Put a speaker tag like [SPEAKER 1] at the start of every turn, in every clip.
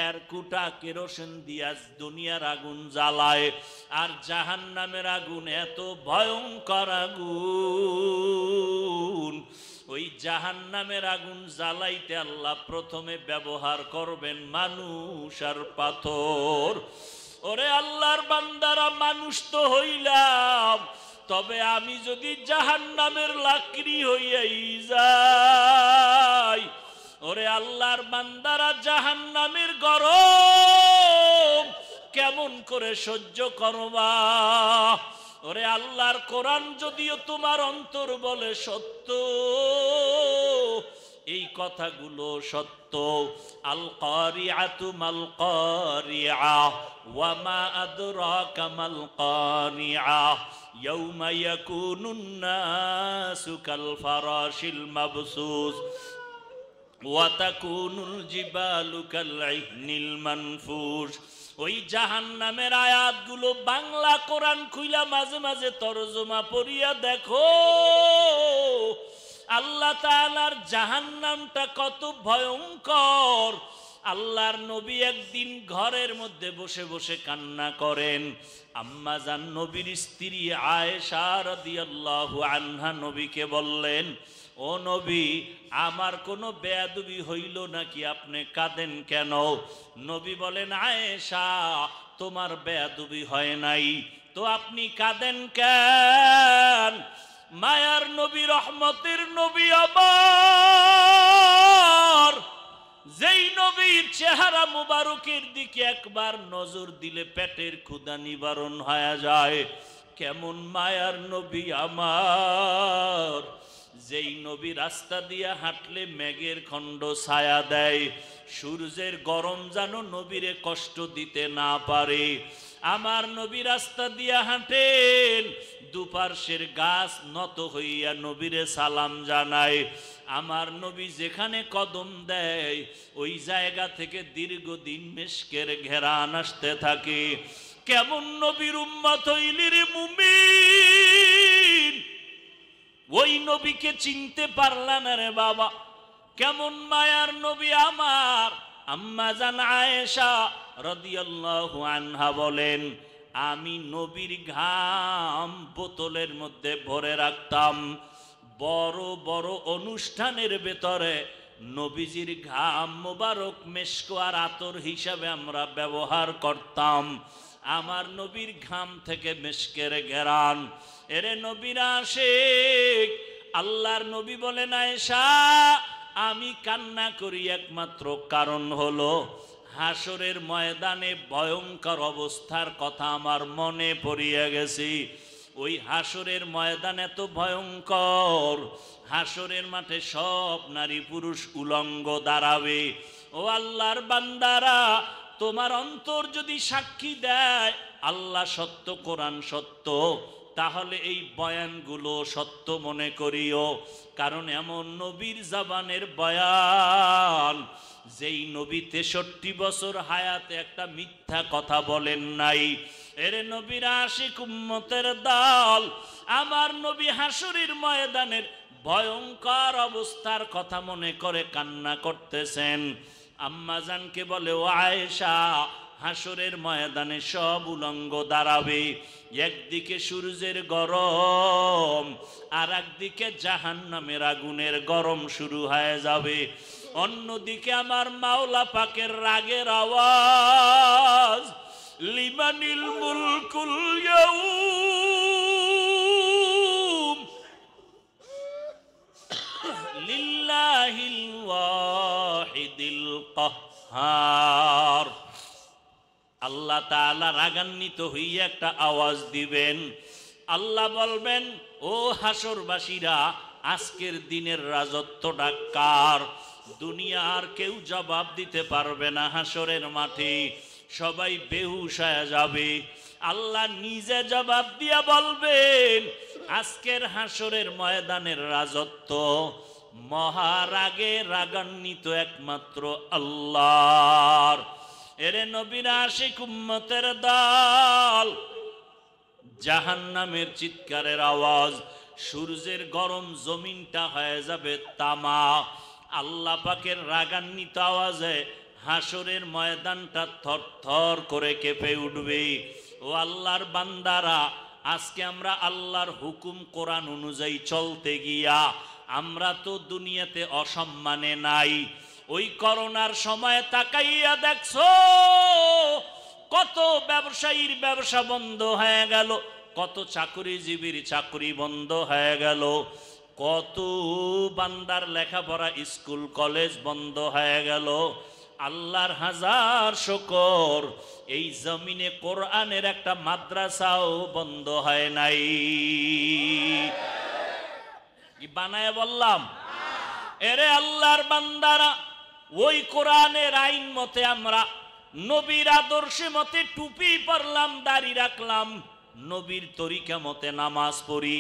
[SPEAKER 1] এর কুটা কেরোসিন দিয়া দুনিয়ার আগুন জ্বালায়, আর জাহান্নামের আগুন এত ভয়ঙ্কর আগুন, ওই জাহান্নামের আগুন জ্বালাইতে আল্লাহ প্রথমে ব্যবহার করবেন মানুষ আর পাথর। ওরে আল্লাহর বান্দারা, মানুষ তো হইলাম, তবে আমি যদি জাহান্নামের লাকড়ি হইয়াই যাই, ওরে আল্লাহর বান্দারা, জাহান্নামের গরম কেমন করে সহ্য করবা? ওরে আল্লাহর কোরআন যদিও তোমার অন্তর বলে সত্য, এই কথাগুলো সত্য। আল কারিআতু মাল কারিআ ওয়া মা আদরাকা মাল কারিআ ইয়াউমা ইয়াকুনুন নাসু কাল ফারাশিল মাবসুস ওয়া তাকুনুল জিবালু কাল ইহনিল মানফুস। ওই জাহান্নামের আয়াতগুলো বাংলা কোরআন খুইলা মাঝে মাঝে তরজমা পড়িয়া দেখো, আল্লাহ তাআলার জাহান্নামটা কত ভয়ঙ্কর। আল্লাহর নবী একদিন ঘরের মধ্যে বসে বসে কান্না করেন। আম্মা জান নবীর স্ত্রী আয়েশা রাদিয়াল্লাহু আনহা নবীকে বললেন, ও নবী, আমার কোনো বেয়াদবি হইল নাকি, আপনি কাঁদেন কেন? নবী বলেন, আয়েশা, তোমার বেয়াদবি হয় নাই তো আপনি কাঁদেন কেন? মায়ার নবী, রহমতের নবী আমার, যেই নবীর চেহারা মুবারকের দিকে একবার নজর দিলে পেটের ক্ষুধা নিবারণ হয়ে যায়, কেমন মায়ার নবী আমার, যেই নবী রাস্তা দিয়ে হাঁটলে মেঘের খণ্ড ছায়া দেয়, সূর্যের গরম যেন নবীরে কষ্ট দিতে না পারে। আমার নবী রাস্তা দিয়া হাঁটেন, দুপার্শ্বের গাছ নত হইয়া নবীরে সালাম জানায়। আমার নবী যেখানে কদম দেয় ওই জায়গা থেকে দীর্ঘদিন মিশকের ঘেরান আসতে থাকে। কেমন নবীর উম্মত হইলি রে মুমিন, ওই নবীকে চিনতে পারলা না রে বাবা? কেমন মায়ার নবী আমার। আম্মা জান আয়েশা রাদিয়াল্লাহু আনহা বলেন, আমি নবীর ঘাম বোতলের মধ্যে ভরে রাখতাম। বড় বড় অনুষ্ঠানের ভেতরে নবীজির ঘাম মোবারক মেশক আর আতর হিসাবে আমরা ব্যবহার করতাম। আমার নবীর ঘাম থেকে মেশকের ঘেরান। এরে নবীর আশিক, আল্লাহর নবী বলেন, আয়েশা, আমি কান্না করি একমাত্র কারণ হলো হাসরের ময়দানে ভয়ঙ্কর অবস্থার কথা আমার মনে পড়িয়া গেছে। ওই হাসরের ময়দান এত ভয়ঙ্কর, হাসরের মাঠে সব নারী পুরুষ উলঙ্গ দাঁড়াবে। ও আল্লাহর বান্দারা, তোমার অন্তর যদি সাক্ষী দেয় আল্লাহ সত্য, কোরআন সত্য, তাহলে এই বয়ানগুলো সত্য মনে করিও। কারণ এমন নবীর জবানের বয়ান, যেই নবী 63 বছর হায়াতে একটা মিথ্যা কথা বলেন নাই। এরে নবীর আশিক উম্মতের দল, আমার নবী হাসরের ময়দানের ভয়ঙ্কর অবস্থার কথা মনে করে কান্না করতেছেন। আম্মা জানকে বলে, ও আয়েশা, হাসরের ময়দানে সব উলঙ্গ দাঁড়াবে। একদিকে সূর্যের গরম, আর একদিকে জাহান্নামের আগুনের গরম শুরু হয়ে যাবে। অন্যদিকে আমার মাওলা পাকের রাগের আওয়াজ, লিমানিল মুলকুল ইয়াউম লিল্লাহিল ওয়াহিদিল কাহ্হার। আল্লাহ তাআলা রাগান্বিত হইয়া একটা আওয়াজ দিবেন। আল্লাহ বলবেন, ও হাসরবাসীরা, আজকের দিনের রাজত্বটা কার? দুনিয়ার কেউ জবাব দিতে পারবে না। হাসরের মাঠে সবাই বেহুশ হয়ে যাবে। আল্লাহ নিজে জবাব দিয়া বলবেন, আজকের হাসরের ময়দানের রাজত্ব মহারাগে রাগান্বিত একমাত্র আল্লাহর। এরে নবীর আশিক উম্মতের দল, জাহান্নামের চিৎকারের আওয়াজ, সূর্যের গরম জমিনটা হয়ে যাবে তামা। আল্লাহ পাকের রাগান্বিত আওয়াজে হাসরের ময়দানটা থরথর করে কেঁপে উঠবে। ও আল্লাহর বান্দারা, আজকে আমরা আল্লাহর হুকুম কোরআন অনুযায়ী চলতে গিয়া আমরা তো দুনিয়াতে অসম্মানে নাই। ওই করোনার সময় তাকাইয়া দেখছো কত ব্যবসায়ীর ব্যবসা বন্ধ হয়ে গেল, কত চাকরিজীবীর চাকরি বন্ধ হয়ে গেল, কত বান্দার লেখাপড়া স্কুল কলেজ বন্ধ হয়ে গেল। আল্লাহর হাজার শুকর, এই জমিনে কোরআনের একটা মাদ্রাসাও বন্ধ হয় নাই। কি বানায় বললাম? এরে আল্লাহর বান্দারা, ওই কোরআনের আইন মতে আমরা নবীর আদর্শ মতে টুপি পরলাম, দাড়ি রাখলাম, নবীর তরিকা মতে নামাজ পড়ি,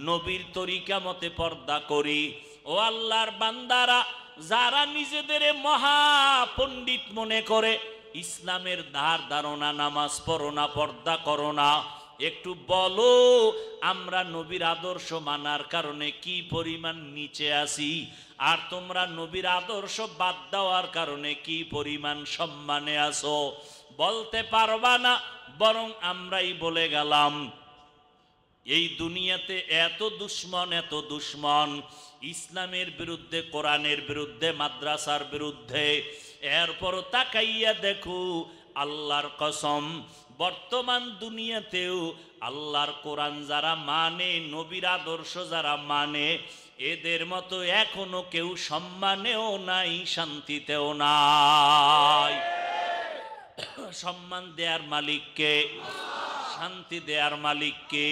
[SPEAKER 1] নবীর তরিকা মতে পর্দা করি। ও আল্লাহর বান্দারা, যারা নিজেদের মহা পণ্ডিত মনে করে, ইসলামের ধার ধারণা, নামাজ পড়ো না, পর্দা করো না, একটু বলো আমরা নবীর আদর্শ মানার কারণে কি পরিমাণ নিচে আসি, আর তোমরা নবীর আদর্শ বাদ দেওয়ার কারণে কি পরিমাণ সম্মানে আসো? বলতে পারবা না, বরং আমরাই বলে গেলাম। এই দুনিয়াতে এত দুশ্মন, এত দুশ্মন ইসলামের বিরুদ্ধে, কোরআনের বিরুদ্ধে, মাদ্রাসার বিরুদ্ধে। এরপরও তাকাইয়া দেখো, আল্লাহর কসম, বর্তমান দুনিয়াতেও আল্লাহর কোরআন যারা মানে, নবীর আদর্শ যারা মানে, এদের মতো এখনো কেউ সম্মানেও নাই, শান্তিতেও নাই। সম্মান দেয়ার মালিককে, শান্তি দেয়ার মালিককে।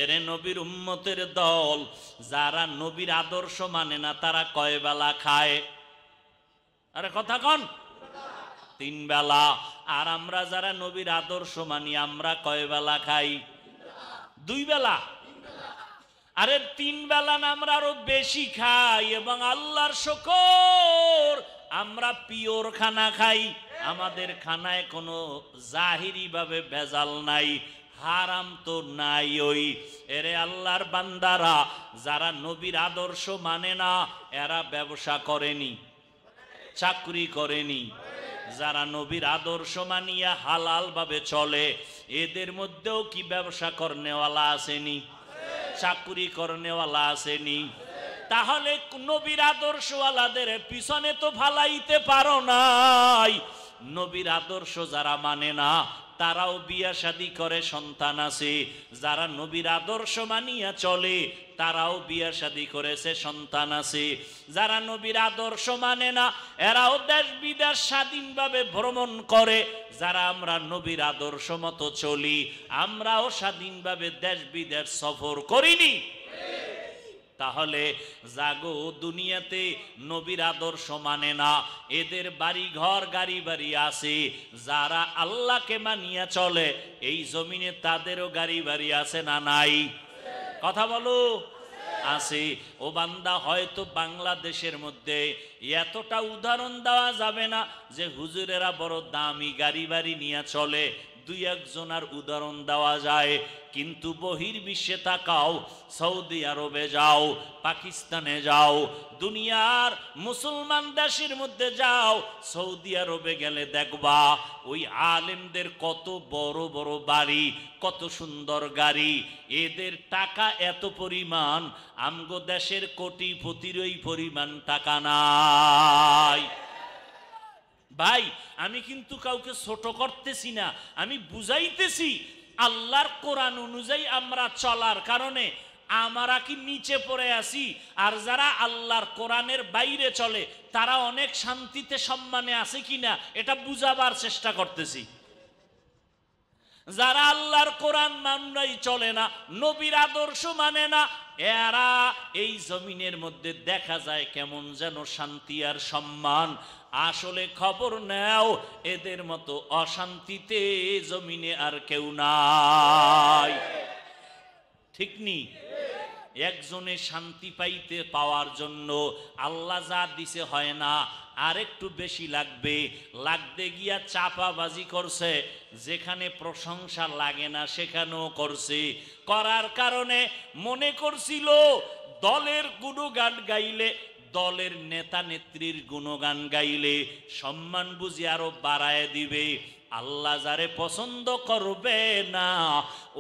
[SPEAKER 1] এরে নবীর উম্মতের দল, যারা নবীর আদর্শ মানে না, তারা কয় বেলা খায়? আরে কথা কন। 3 বেলা। আর আমরা যারা নবীর আদর্শ মানি, আমরা কয় বেলা খাই? 2 বেলা। আরে 3 বেলা না, আমরা আরো বেশি খাই। এবং আল্লাহর শুকর, আমরা পিওর খানা খাই। আমাদের খানায় কোনো জাহিরি ভাবে ভেজাল নাই, হারাম তো নাই। ওই এরে আল্লাহর বান্দারা, যারা নবীর আদর্শ মানে না, এরা ব্যবসা করেনি, চাকরি করেনি। যারা নবীর আদর্শ মানিয়া হালাল ভাবে চলে, এদের মধ্যেও কি ব্যবসা করনেওয়ালা আসেনি, চাকরি করনেওয়ালা আসেনি? তাহলে নবীর আদর্শওয়ালাদের পিছনে তো ফালাইতে পারো নাই। নবীর আদর্শ যারা মানে না, তারাও বিয়া শাদী করে, সন্তান আছে। যারা নবীর আদর্শ মানিয়া চলে, তারাও বিয়া শাদী করেছে, সন্তান আছে। যারা নবীর আদর্শ মানে না, এরাও দেশ বিদেশ স্বাধীনভাবে ভ্রমণ করে। যারা আমরা নবীর আদর্শ মতো চলি, আমরাও স্বাধীনভাবে দেশ বিদেশ সফর করিনি। তাহলে জাগো, দুনিয়াতে নবীর আদর্শ মানে না, এদের বাড়ি ঘর, গাড়ি বাড়ি আছে। যারা আল্লাহকে মানিয়া চলে, এই জমিনে তাদেরও গাড়ি বাড়ি আছে না নাই? কথা বলো। আছে। ও বান্দা, হয়তো বাংলাদেশের মধ্যে এতটা উদাহরণ দেওয়া যাবে না যে হুজুরেরা বড় দামি গাড়ি বাড়ি নিয়ে চলে, 2-1 জনার উদাহরণ দেওয়া যায়। কিন্তু বহির্বিশ্বে তাকাও, সৌদি আরবে যাও, পাকিস্তানে যাও, দুনিয়ার মুসলমান দেশের মধ্যে যাও, সৌদি আরবে গেলে দেখবা ওই আলেমদের কত বড় বড় বাড়ি, কত সুন্দর গাড়ি। এদের টাকা এত পরিমাণ, আমগো দেশের কোটিপতির ওই পরিমাণ টাকা নাই। ভাই, আমি কিন্তু কাউকে ছোট করতেছি না, আমি বুঝাইতেছি আল্লাহর কোরআন অনুযায়ী আমরা চলার কারণে আমরা কি নিচে পড়ে আসি, আর যারা আল্লাহর কোরআনের বাইরে চলে তারা অনেক শান্তিতে, সম্মানে আছে কিনা এটা বুঝাবার চেষ্টা করতেছি। যারা আল্লাহর কোরআন মানলাই চলে না, নবীর আদর্শ মানে না, এরা এই জমিনের মধ্যে দেখা যায় কেমন যেন শান্তি আর সম্মান। আসলে খবর নাও, এদের মতো অশান্তিতে জমিনে আর কেউ নাই। ঠিক নি? একজনে শান্তি পাইতে পাওয়ার জন্য আল্লাহ যা দিছে হয় না, আর একটু বেশি লাগবে। লাগতে গিয়া চাপাবাজি করছে, যেখানে প্রশংসা লাগে না সেখানেও করছে। করার কারণে মনে করছিল দলের গুণগান গাইলে দলের নেতা নেত্রীর গুণগান গাইলে সম্মান বুঝি আরো বাড়ায় দিবে। আল্লাহ যারে পছন্দ করবে না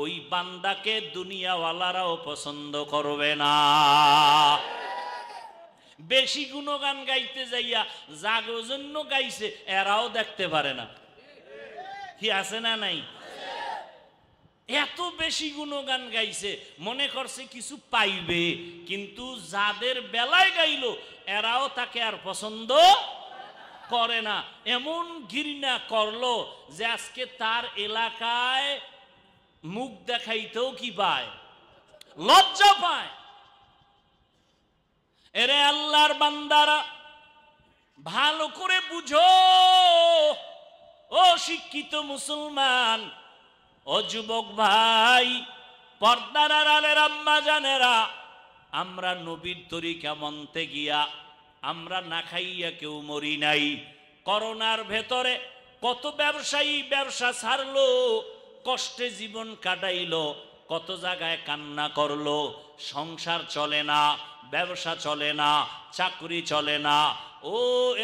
[SPEAKER 1] ওই বান্দাকে দুনিয়াওয়ালারাও পছন্দ করবে না। বেশি গুণগান গাইতে যাইয়া জাগো জন্য গাইছে এরাও দেখতে পারে না, কি আছে না নাই? এত বেশি গুণগান গাইছে মনে করছে কিছু পাইবে, কিন্তু যাদের বেলায় গাইলো এরাও তাকে আর পছন্দ করে না। এমন ঘৃণা করলো যে আজকে তার এলাকায় মুখ দেখাইতেও কি পায়, লজ্জা পায়। এরে আল্লাহর বান্দারা ভালো করে বুঝো, ও শিক্ষিত মুসলমান, ও যুবক ভাই, পর্দার আড়ালের আম্মা জানেরা, আমরা নবীর তরিকা মানতে গিয়া আমরা না খাইয়া কেউ মরি নাই। করোনার ভেতরে কত ব্যবসায়ী ব্যবসা ছাড়লো, কষ্টে জীবন কাটাইলো, কত জায়গায় কান্না করলো। সংসার চলে না, ব্যবসা চলে না, চাকরি চলে না। ও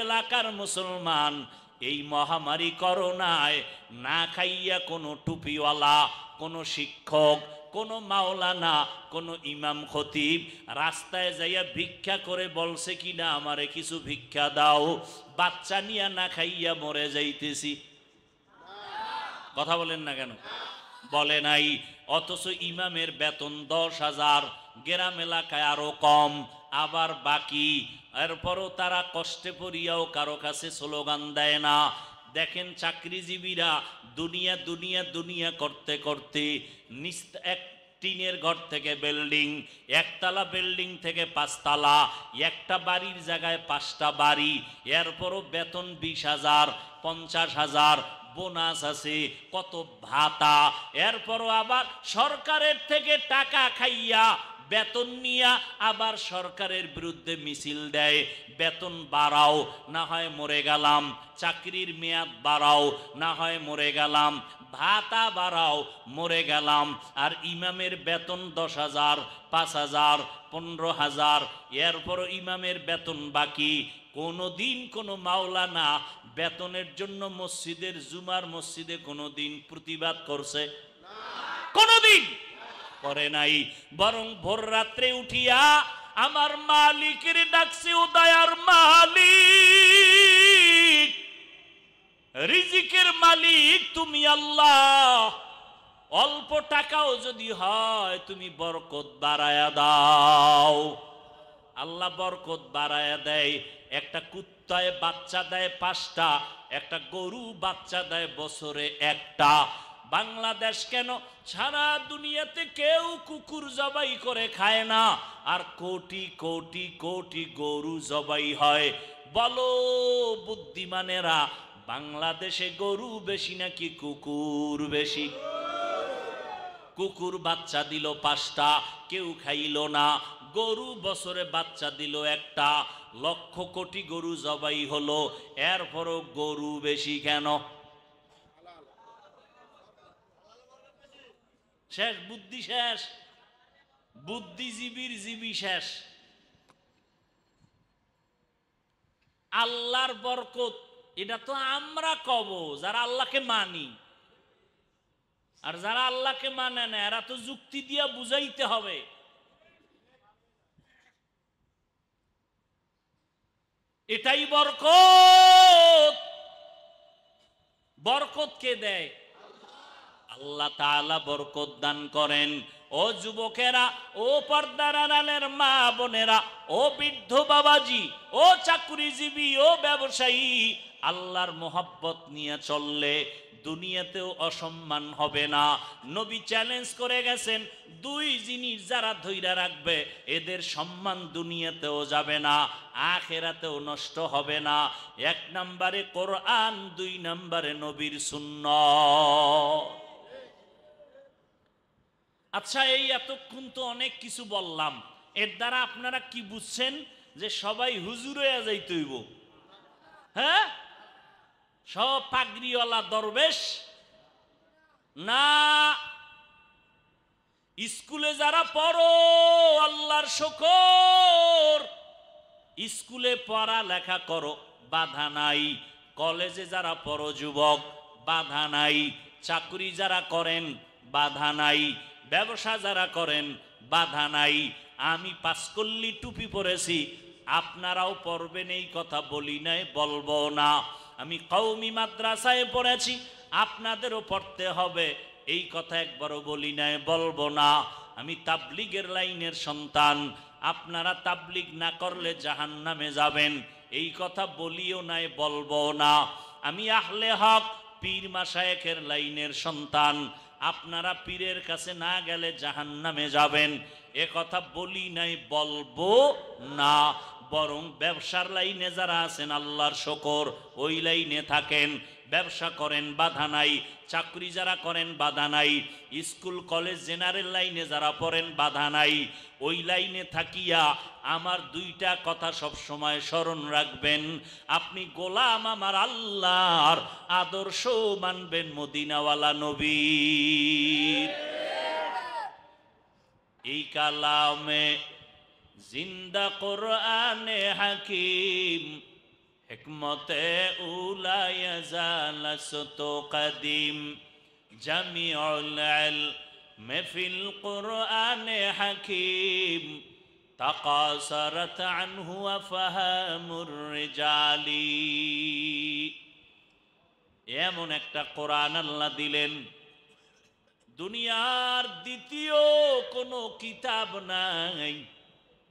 [SPEAKER 1] এলাকার মুসলমান, এই মহামারী করোনায় না খাইয়া কোনো টুপিওয়ালা, কোনো শিক্ষক, কোনো মাওলানা, কোনো ইমাম খতিব রাস্তায় যাইয়া ভিক্ষা করে বলছে কিনা আমারে কিছু ভিক্ষা দাও, বাচ্চা নিয়া না খাইয়া মরে যাইতেছি। কথা বলেন না কেন? বলে নাই। অথচ ইমামের বেতন 10,000, গ্রাম এলাকায় আরো কম, আবার বাকি। এরপরও তারা কষ্টে পড়িয়াও কারো কাছে স্লোগান দেয় না। দেখেন চাকরিজীবীরা দুনিয়া দুনিয়া দুনিয়া করতে করতে এক টিনের ঘর থেকে বিল্ডিং, একতলা বিল্ডিং থেকে 5 তালা, একটা বাড়ির জায়গায় 5টা বাড়ি। এরপরও বেতন 20,000, 50,000, বোনাস আছে, কত ভাতা। এরপরও আবার সরকারের থেকে টাকা খাইয়া বেতন নিয়া আবার সরকারের বিরুদ্ধে মিছিল দেয়, বেতন বাড়াও না হয় মরে গেলাম, চাকরির মেয়াদ বাড়াও না হয় মরে গেলাম, ভাতা বাড়াও মরে গেলাম। আর ইমামের বেতন 10,000, 5,000, 15,000। এরপরও ইমামের বেতন বাকি। কোনোদিন কোনো মাওলানা বেতনের জন্য মসজিদের জুমার মসজিদে কোনোদিন প্রতিবাদ করছে? কোনোদিন করে নাই। বরং ভোর রাত্রে উঠিয়া আমার মালিকের ডাকছে, ও দয়ার মালিক, রিজিকের মালিক তুমি আল্লাহ, অল্প টাকাও যদি হয় তুমি বরকত বাড়ায়া দাও। আল্লাহ বরকত বাড়ায়া দেয়। একটা কুত্তায় বাচ্চা দেয় 5টা, একটা গরু বাচ্চা দেয় বছরে 1টা। বাংলাদেশ কেন, সারা দুনিয়াতে কেউ কুকুর জবাই করে খায় না, আর কোটি কোটি কোটি গরু জবাই হয়। বলো বুদ্ধিমানেরা, বাংলাদেশে গরু বেশি নাকি কুকুর বেশি? কুকুর বাচ্চা দিল 5টা, কেউ খাইল না। গরু বছরে বাচ্চা দিল 1টা, লক্ষ কোটি গরু জবাই হলো, এরপরও গরু বেশি কেন? শেষ, বুদ্ধি শেষ, বুদ্ধিজীবীর জীবী শেষ। আল্লাহর বরকত এটা তো আমরা কব যারা আল্লাহকে মানি, আর যারা আল্লাহকে মানে না এরা তো যুক্তি দিয়া বুঝাইতে হবে। এটাই বরকত। বরকত কে দেয়? আল্লাহ তাআলা বরকত দান করেন। ও যুবকেরা, ও পর্দার আড়ালের মা বোনেরা, ও বৃদ্ধ বাবাজি, ও চাকরিজীবী, ও ব্যবসায়ী, আল্লাহর মোহাব্বত নিয়ে চললে দুনিয়াতেও অসম্মান হবে না। নবী চ্যালেঞ্জ করে গেছেন, 2 জিনিস যারা ধইরা রাখবে এদের সম্মান দুনিয়াতেও যাবে না, আখিরাতেও নষ্ট হবে না। 1 নম্বরে কোরআন, 2 নম্বরে নবীর সুন্নাত। আচ্ছা, এই এতক্ষণ তো অনেক কিছু বললাম, এর দ্বারা আপনারা কি বুঝছেন? যে সবাই হুজুর হয়ে যাইতে হইব? হ্যাঁ, সব পাগড়িওয়ালা দরবেশ না। স্কুলে যারা পড়ো আল্লাহর শুকর, স্কুলে পড়া লেখা করো, বাধা নাই। কলেজে যারা পড়ো যুবক, বাধা নাই। চাকরি যারা করেন, বাধা নাই। ব্যবসা যারা করেন, বাধা নাই। আমি পাঁচকল্লি টুপি পরেছি, আপনারাও পড়বেন এই কথা বলি নাই, বলবো না। আমি কওমি মাদ্রাসায় পড়েছি, আপনাদেরও পড়তে হবে এই কথা একবারও বলি নাই, বলবো না। আমি তাবলিগের লাইনের সন্তান, আপনারা তাবলিগ না করলে জাহান্নামে যাবেন এই কথা বলিও নাই, বলবো না। আমি আহলে হক পীর মাশায়েখের লাইনের সন্তান, আপনারা পীরের কাছে না গেলে জাহান্নামে যাবেন এ কথা বলি নাই, বলবো না। বরং ব্যবসার লাইনে যারা আছেন আল্লাহর শুকর, ওই লাইনে থাকেন, ব্যবসা করেন, বাধা নাই। চাকরি যারা করেন, বাধা নাই। স্কুল কলেজ জেনারেল লাইনে যারা পড়েন, বাধা নাই। ওই লাইনে থাকিয়া আমার দুইটা কথা সব সময় স্মরণ রাখবেন। আপনি গোলাম আমার আল্লাহর, আদর্শ মানবেন মদিনাওয়ালা নবীর। এই কালামে জিন্দা কোরআনে হাকিম, হিকমতে উলায়া জালাসতো কদিম, জামিউল ইলম ফিল কোরআনে হাকিম, তাকাসারাত আনহু আফহামুর রিজালি। এমন একটা কোরআন আল্লাহ দিলেন, দুনিয়ার দ্বিতীয় কোনো কিতাব নাই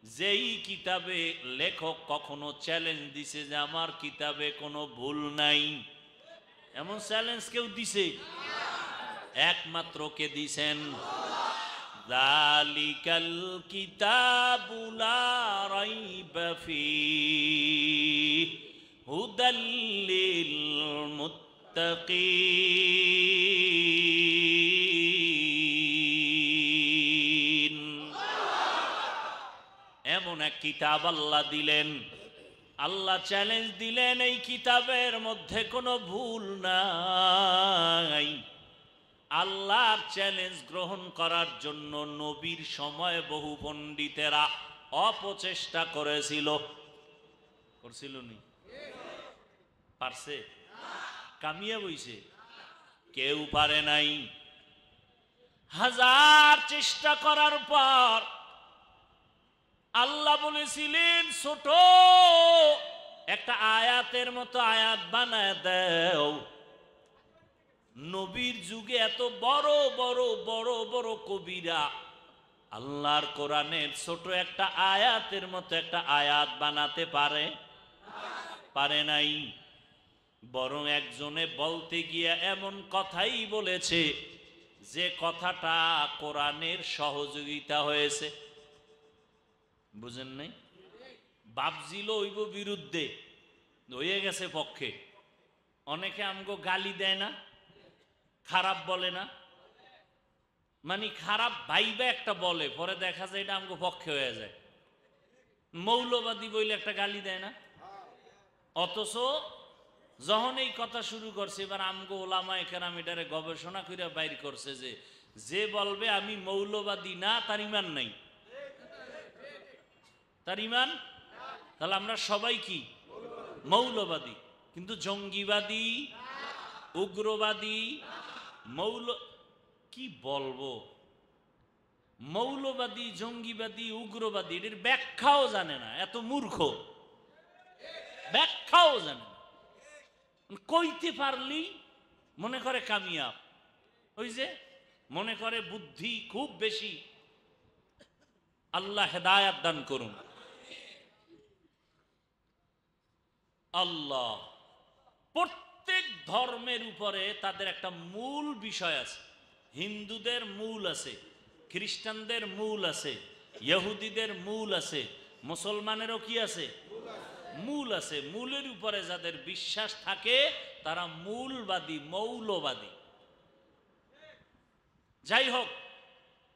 [SPEAKER 1] যেই কিতাবে লেখক কখনো চ্যালেঞ্জ দিছে যে আমার কিতাবে কোনো ভুল নাই। এমন চ্যালেঞ্জ কেউ দিছে? একমাত্র কে দিছেন? যালিকাল কিতাবু লা রাইবা ফীহি হুদাল লিল মুত্তাকিন। এমন এক কিতাব আল্লাহ দিলেন, আল্লাহ চ্যালেঞ্জ দিলেন এই কিতাবের মধ্যে কোনো ভুল নাই। আল্লাহর চ্যালেঞ্জ গ্রহণ করার জন্য নবীর সময় বহু পণ্ডিতেরা অপচেষ্টা করেছিল। করছিল নি? পারছে? কামিয়া বইছে? কেউ পারে নাই। হাজার চেষ্টা করার পর আল্লাহ বলেছিলেন ছোট একটা আয়াতের মতো আয়াত বানায় দাও। নবীর যুগে এত বড় বড় বড় বড় কবিরা আল্লাহর কোরআনের ছোট একটা আয়াতের মতো একটা আয়াত বানাতে পারে? পারে নাই। বরং একজনে বলতে গিয়ে এমন কথাই বলেছে যে কথাটা কোরআনের সহযোগিতা হয়েছে। বুঝেন নাই? বাপজিল হইব বিরুদ্ধে, হয়ে গেছে পক্ষে। অনেকে আমগো গালি দেয় না, খারাপ বলে না, মানে খারাপ ভাইবা একটা বলে, পরে দেখা যায় এটা আমগো পক্ষে হয়ে যায়। মৌলবাদী বইলে একটা গালি দেয় না? অথচ যখন এই কথা শুরু করছে, এবার আমগো ওলামায়ে কেরাম এটারে গবেষণা করে বাইর করছে যে যে বলবে আমি মৌলবাদী না, তার ইমান নাই। তার ইমান, তাহলে আমরা সবাই কি মৌলবাদী? কিন্তু জঙ্গিবাদী, উগ্রবাদী, কি বলবো, মৌলবাদী, জঙ্গিবাদী, উগ্রবাদী এর ব্যাখ্যাও জানে না, এত মূর্খ, ব্যাখ্যাও জানে না। কইতে পারলি মনে করে কামিয়াব, ওই যে মনে করে বুদ্ধি খুব বেশি। আল্লাহ হেদায়াত দান করুন। আল্লাহ প্রত্যেক ধর্মের উপরে তাদের একটা মূল বিষয় আছে। হিন্দুদের মূল আছে, খ্রিস্টানদের মূল আছে, ইহুদিদের মূল আছে, মুসলমানেরও কি আছে? মূল আছে। মূলের উপরে যাদের বিশ্বাস থাকে তারা মূলবাদী, মৌলবাদী। যাই হোক,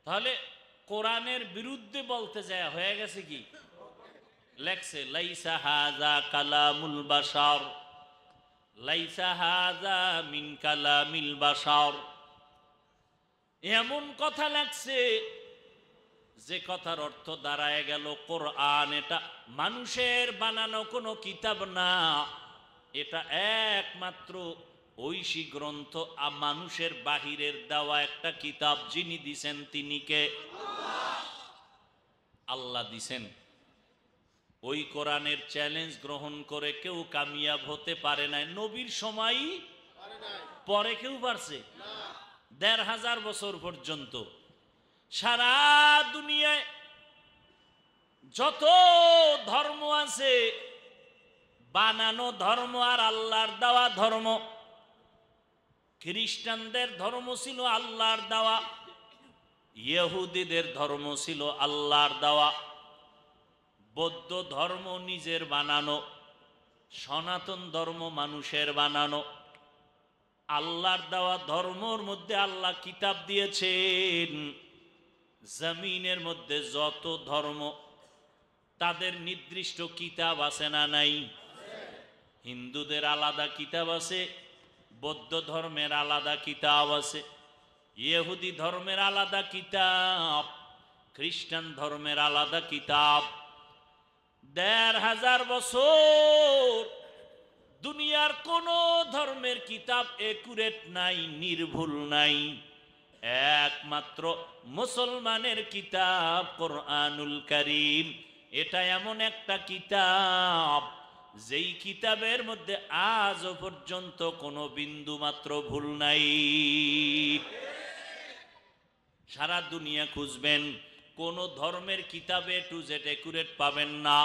[SPEAKER 1] তাহলে কোরআনের বিরুদ্ধে বলতে যায় হয়ে গেছে কি? লেখছে লাইসা হাযা কালামুল বাশার, লাইসা হাযা মিন কালামিল বাশার। এমন কথা লেখছে যে কথার অর্থ দাঁড়ায় গেল কোরআন এটা মানুষের বানানো কোনো কিতাব না, এটা একমাত্র ঐশী গ্রন্থ, মানুষের বাহিরের দেওয়া একটা কিতাব। যিনি দিছেন তিনি কে? আল্লাহ দিছেন। ওই কোরআনের চ্যালেঞ্জ গ্রহণ করে কেউ কামিয়াব হতে পারে নাই। নবীর সময় পরে কেউ পারছে? ১৫০০ বছর পর্যন্ত সারা দুনিয়ায় যত ধর্ম আছে, বানানো ধর্ম আর আল্লাহর দেওয়া ধর্ম। খ্রিস্টানদের ধর্ম ছিল আল্লাহর দেওয়া, ইহুদিদের ধর্ম ছিল আল্লাহর দেওয়া, বৌদ্ধ ধর্ম নিজের বানানো, সনাতন ধর্ম মানুষের বানানো। আল্লাহর দেওয়া ধর্মর মধ্যে আল্লাহ কিতাব দিয়েছেন। জমিনের মধ্যে যত ধর্ম তাদের নির্দিষ্ট কিতাব আছে না নাই? হিন্দুদের আলাদা কিতাব আছে, বৌদ্ধ ধর্মের আলাদা কিতাব আছে, ইহুদি ধর্মের আলাদা কিতাব, খ্রিস্টান ধর্মের আলাদা কিতাব। ১৫০০ বছর দুনিয়ার কোন ধর্মের কিতাব একুরেট নাই, নির্ভুল নাই। একমাত্র মুসলমানের কিতাব কোরআনুল কারীম। এটা এমন একটা কিতাব যেই কিতাবের মধ্যে আজও পর্যন্ত কোনো বিন্দু মাত্র ভুল নাই। সারা দুনিয়া খুঁজবেন, কোন ধর্মের কিতাবে টু জেড একুরেট পাবেন না।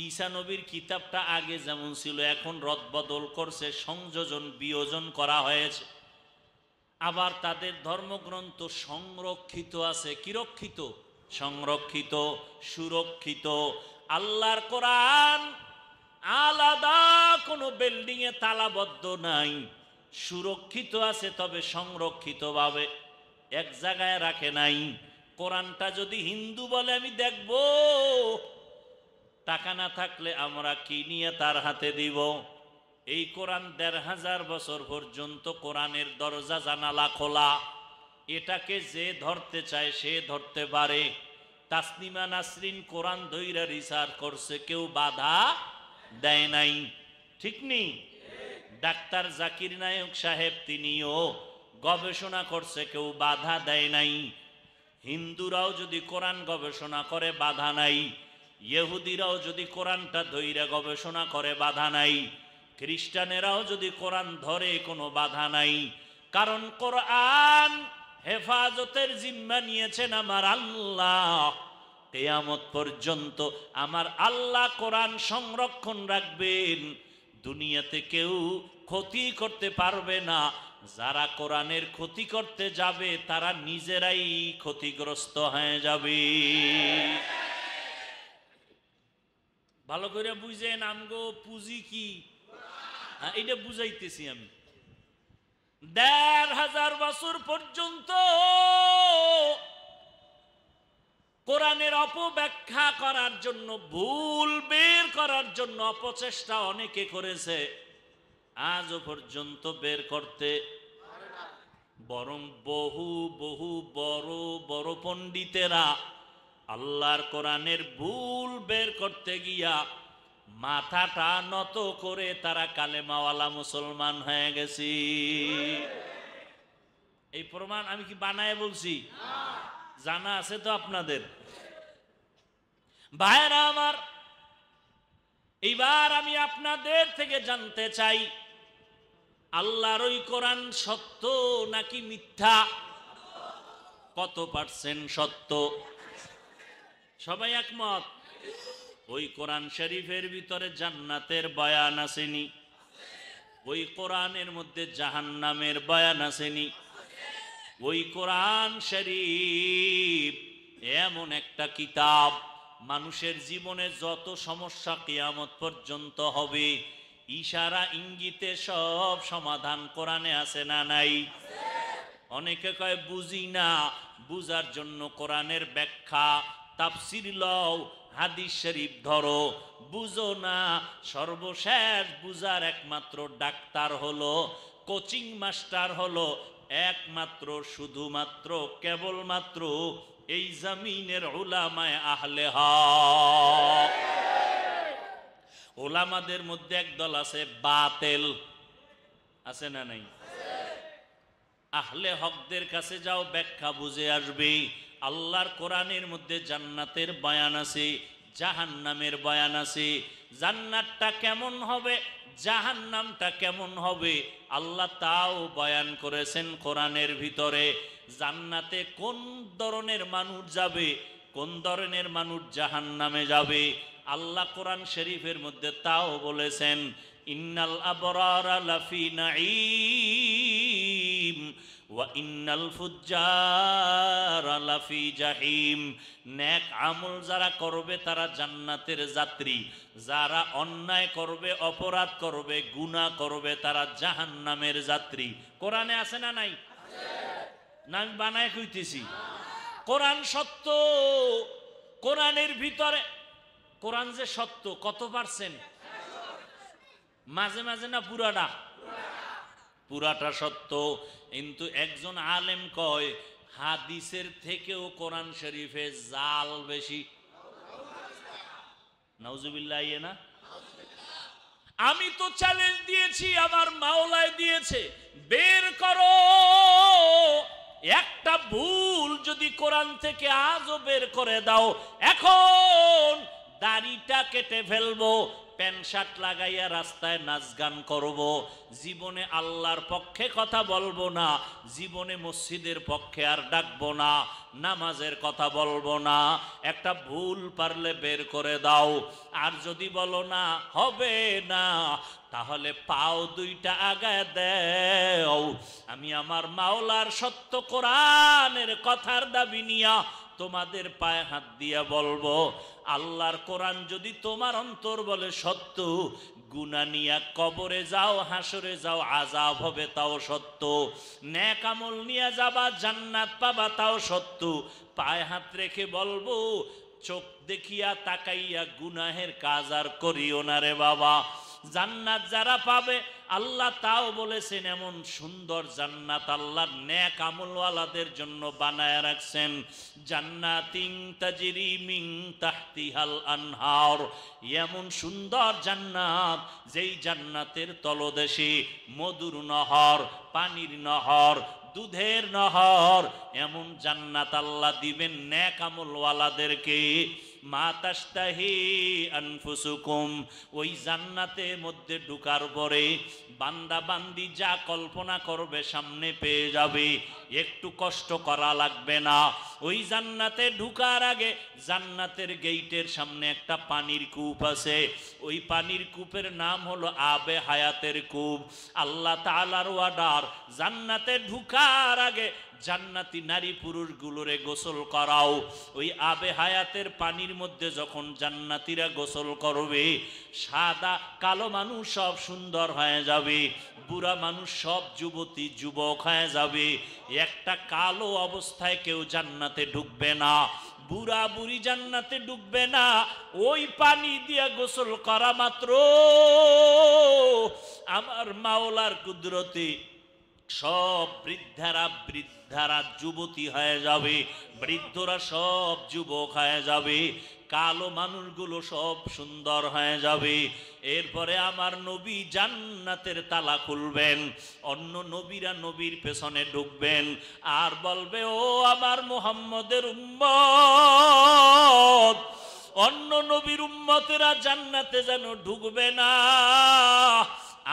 [SPEAKER 1] ঈসা নবীর কিতাবটা আগে যেমন ছিল এখন রদবদল করছে, সংযোজন বিয়োজন করা হয়েছে। আবার তাদের ধর্মগ্রন্থ সংরক্ষিত আছে। কি রক্ষিত? সংরক্ষিত, সুরক্ষিত। আল্লাহর কোরআন আলাদা কোনো বিল্ডিং এ তালাবদ্ধ নাই, সুরক্ষিত আছে, তবে সংরক্ষিত ভাবে এক জায়গায় রাখে নাই। কোরআনটা যদি হিন্দু বলে আমি দেখব, টাকা না থাকলে আমরা কি নিয়ে তার হাতে দিব? এই কোরআন ১৫০০ বছর পর্যন্ত কোরআনের দরজা জানালা খোলা। এটাকে যে ধরতে চায় সে ধরতে পারে। তাসনিমা নাসরিন কোরআন ধইরা রিসার্চ করছে, কেউ বাধা দেয় নাই। ঠিক নেই? ডাক্তার জাকির নায়ক সাহেব তিনিও গবেষণা করছে, কেউ বাধা দেয় নাই। হিন্দুরাও যদি কোরআন গবেষণা করে বাধা নাই, ইহুদিরাও যদি কোরআনটা ধইরা গবেষণা করে বাধা নাই, খ্রিস্টানেরাও যদি কোরআন ধরে কোনো বাধা নাই। কারণ কোরআন হেফাজতের জিম্মা নিয়েছেন আমার আল্লাহ। কিয়ামত পর্যন্ত আমার আল্লাহ কোরআন সংরক্ষণ রাখবেন। দুনিয়াতে কেউ ক্ষতি করতে পারবে না। যারা কোরআনের ক্ষতি করতে যাবে তারা নিজেরাই ক্ষতিগ্রস্ত হয়ে যাবে। ভালো করে বুঝেন, আমগো পুঁজি কি এটা বুঝাইতেছি আমি। ১৫০০ বছর পর্যন্ত কোরআনের অপব্যাখ্যা করার জন্য, ভুল বের করার জন্য অপচেষ্টা অনেকে করেছে, আজও পর্যন্ত বের করতে বরং বহু বহু বড় বড় পণ্ডিতেরা আল্লাহর কোরআনের ভুল বের করতে গিয়া মাথাটা নত করে তারা কালেমাওয়ালা মুসলমান হয়ে গেছে। এই প্রমাণ আমি কি বানায় বলছি? জানা আছে তো আপনাদের। ভাইরা আমার, এইবার আমি আপনাদের থেকে জানতে চাই, আল্লাহর ওই কোরআন সত্য নাকি মিথ্যা? কত পার্সেন্ট সত্য? সবাই একমত? ওই কোরআন শরীফের ভিতরে জান্নাতের বয়ান আসেনি? ওই কোরআনের মধ্যে জাহান্নামের বয়ান আসেনি? ওই কোরআন শরীফ এমন একটা কিতাব, মানুষের জীবনে যত সমস্যা কিয়ামত পর্যন্ত হবে ইশারা ইঙ্গিতে সব সমাধান কোরআনে আছে না নাই? অনেকে কয় বুঝি না, বুঝার জন্য কোরআনের ব্যাখ্যা তাফসীর লও, হাদিস শরীফ ধরো। বুঝো না, সর্বশেষ বুঝার একমাত্র ডাক্তার হলো, কোচিং মাস্টার হলো একমাত্র, শুধুমাত্র কেবলমাত্র এই জমিনের উলামায়ে আহলে হক। উলামাদের মধ্যে একদল আছে বাতিল, আছে না নাই? আহলে হকদের কাছে যাও, ব্যাখ্যা বুঝে আসবে। আল্লাহর কোরআনের মধ্যে জান্নাতের বয়ান আছে, জাহান্নামের বয়ান আছে। জান্নাতটা কেমন হবে, জাহান্নামটা কেমন হবে, আল্লাহ তাও বয়ান করেছেন কোরআনের ভিতরে। জান্নাতে কোন ধরনের মানুষ যাবে, কোন ধরনের মানুষ জাহান্নামে যাবে, আল্লাহ কোরআন শরীফের মধ্যে তাও বলেছেন। ইন্নাল আবরারা লাফি নাঈম ওয়া ইন্নাল ফুজ্জারা লাফি জাহিম। নেক আমল যারা করবে তারা জান্নাতের যাত্রী, যারা অন্যায় করবে, অপরাধ করবে, গুনাহ করবে, তারা জাহান্নামের যাত্রী। কোরআনে আছে না নাই? না আমি বানায় কইতেছি? কোরআন সত্য। কোরআনের ভিতরে, কোরআন যে সত্য কত পারছেন্ট? মাঝে মাঝে না পুরাটা? পুরাটা সত্য। কিন্তু একজন আলেম কয় হাদিসের থেকেও কোরআন শরীফে জাল বেশি। নাউজুবিল্লাহ। ইয়ে না, আমি তো চ্যালেঞ্জ দিয়েছি, আমার মাওলায় দিয়েছে, বের করো একটা ভুল যদি কোরআন থেকে আজও বের করে দাও, এখন দাড়িটা কেটে ফেলবো, প্যান্ট শার্ট লাগাইয়া রাস্তায় নাচ গান করব, জীবনে আল্লাহর পক্ষে কথা বলবো না, জীবনে মসজিদের পক্ষে আর ডাকবো না, নামাজের কথা বলবো না। একটা ভুল পারলে বের করে দাও, আর যদি বলো না হবে না, তাহলে পাও দুইটা আগায় দেও। আমি আমার মাওলার সত্য কোরআনের কথার দাবি নিয়া তোমাদের পায়ে হাত দিয়া বলবো, আল্লাহর কোরআন যদি তোমার অন্তর বলে সত্য, গুনাহ নিয়া কবরে যাও, হাসরে যাও, আযাব হবে তাও সত্য, নেক আমল নিয়ে যাবা, জান্নাত পাবা তাও সত্য। পায়ে হাত রেখে বলবো, চোখ দেখিয়া তাকাইয়া গুনাহের কাজ আর করিও না রে বাবা। জান্নাত যারা পাবে আল্লাহ তাও বলেছেন, এমন সুন্দর জান্নাত আল্লাহ নেক আমলওয়ালাদের জন্য বানায় রাখছেন। জান্নাতিন তাজরি মিন তাহতিহাল আনহার, এমন সুন্দর জান্নাত যেই জান্নাতের তলদেশে মধুর নহর, পানির নহর, দুধের নহর, এমন জান্নাত আল্লাহ দিবেন নেক আমলওয়ালাদেরকে। মা তাশতাহি আনফুসুকুম, ওই জান্নাতের মধ্যে ঢুকার পরে বান্দা বান্দি যা কল্পনা করবে সামনে পেয়ে যাবে, একটু কষ্ট করা লাগবে না। ওই জান্নাতে ঢুকার আগে জান্নাতের গেইটের সামনে একটা পানির কূপ আছে, ওই পানির কূপের নাম হলো আবে হায়াতের কূপ। আল্লাহ তাআলার ওয়ার্ডার, জান্নাতে ঢুকার আগে জান্নাতি নারী পুরুষ গুলোরে গোসল করাও। ওই আবে হায়াতের পানির মধ্যে যখন জান্নাতীরা গোসল করবে, সাদা কালো মানুষ সব সুন্দর হয়ে যাবে, বুড়া মানুষ সব যুবতী যুবক হয়ে যাবে। একটা কালো অবস্থায় কেউ জান্নাতে ঢুকবে না, বুড়া বুড়ি জান্নাতে ঢুকবে না। ওই পানি দিয়া গোসল করা মাত্র আমার মাওলার কুদরতে সব বৃদ্ধারা যুবতী হয়ে যাবে, বৃদ্ধরা সব যুবক হয়ে যাবে, কালো মানুষগুলো সব সুন্দর হয়ে যাবে। এরপরে আমার নবী জান্নাতের তালা খুলবেন, অন্য নবীরা নবীর পেছনে ঢুকবেন আর বলবে, ও আমার মুহাম্মদের উম্মত, অন্য নবীর উম্মতেরা জান্নাতে যেন ঢুকবে না,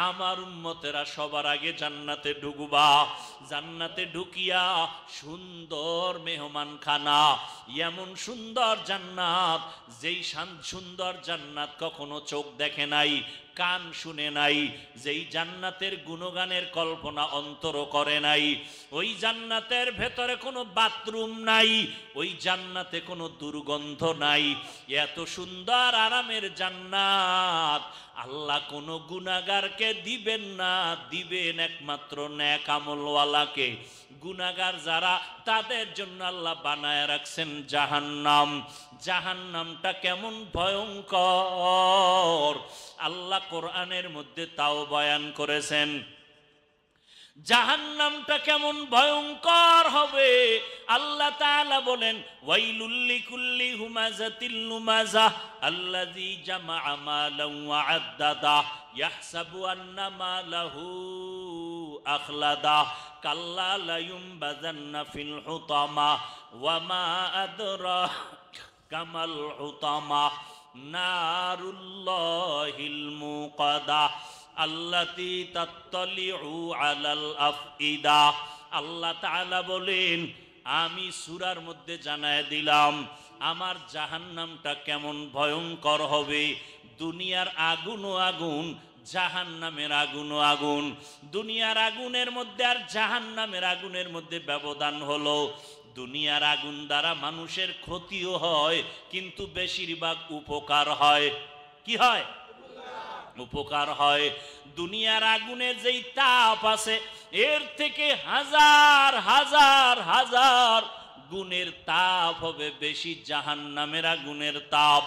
[SPEAKER 1] আমার উম্মতেরা সবার আগে জান্নাতে ঢুকবা। জান্নাতে ঢুকিয়া সুন্দর মেহমানখানা, এমন সুন্দর জান্নাত যেই সুন্দর জান্নাত কখনো চোখ দেখে নাই, কান শুনে নাই, যেই জান্নাতের গুণগানের কল্পনা অন্তর করে নাই। ওই জান্নাতের ভেতরে কোনো বাথরুম নাই, ওই জান্নাতে কোনো দুর্গন্ধ নাই। এত সুন্দর আরামের জান্নাত আল্লাহ কোনো গুনাহগারকে দিবেন না, দিবেন একমাত্র নেক আমলওয়ালাকে। গুনাহগার যারা, তাদের জন্য আল্লাহ বানায় রাখছেন জাহান্নাম। জাহান্নামটা কেমন ভয়ঙ্কর আল্লাহ কোরআনের মধ্যে তাও বয়ান করেছেন। জাহান্নামটা কেমন ভয়ঙ্কর হবে আল্লাহ তাআলা বলেন ওয়াইলুল লিকুল্লি হুমাযাতিল লুমাযা আল্লাযী জামাআ মালান ওয়া আদ্দাদা ইয়াহসাবু আন্না মালাহু আখলাদা কাল্লা লা ইউনবাযান্না ফিল হুতামা ওয়া মা আদরাকা কামাল হুতামা নারুল্লাহিল মুকাদা আল্লাতী তাত্তালিউ আলাল আফইদা। আল্লাহ তাআলা বলেন আমি সূরার মধ্যে জানায় দিলাম আমার জাহান্নামটা কেমন ভয়ঙ্কর হবে। দুনিয়ার আগুনও আগুন, জাহান্নামের আগুনও আগুন। দুনিয়ার আগুনের মধ্যে আর জাহান্নামের আগুনের মধ্যে ব্যবধান হলো দুনিয়ার আগুন দ্বারা মানুষের ক্ষতিও হয় কিন্তু বেশিরভাগ উপকার হয়। কি হয়? উপকার হয়। দুনিয়ার আগুনের যেই তাপ আছে এর থেকে হাজার হাজার হাজার গুণের তাপ হবে বেশি জাহান্নামের আগুনের তাপ।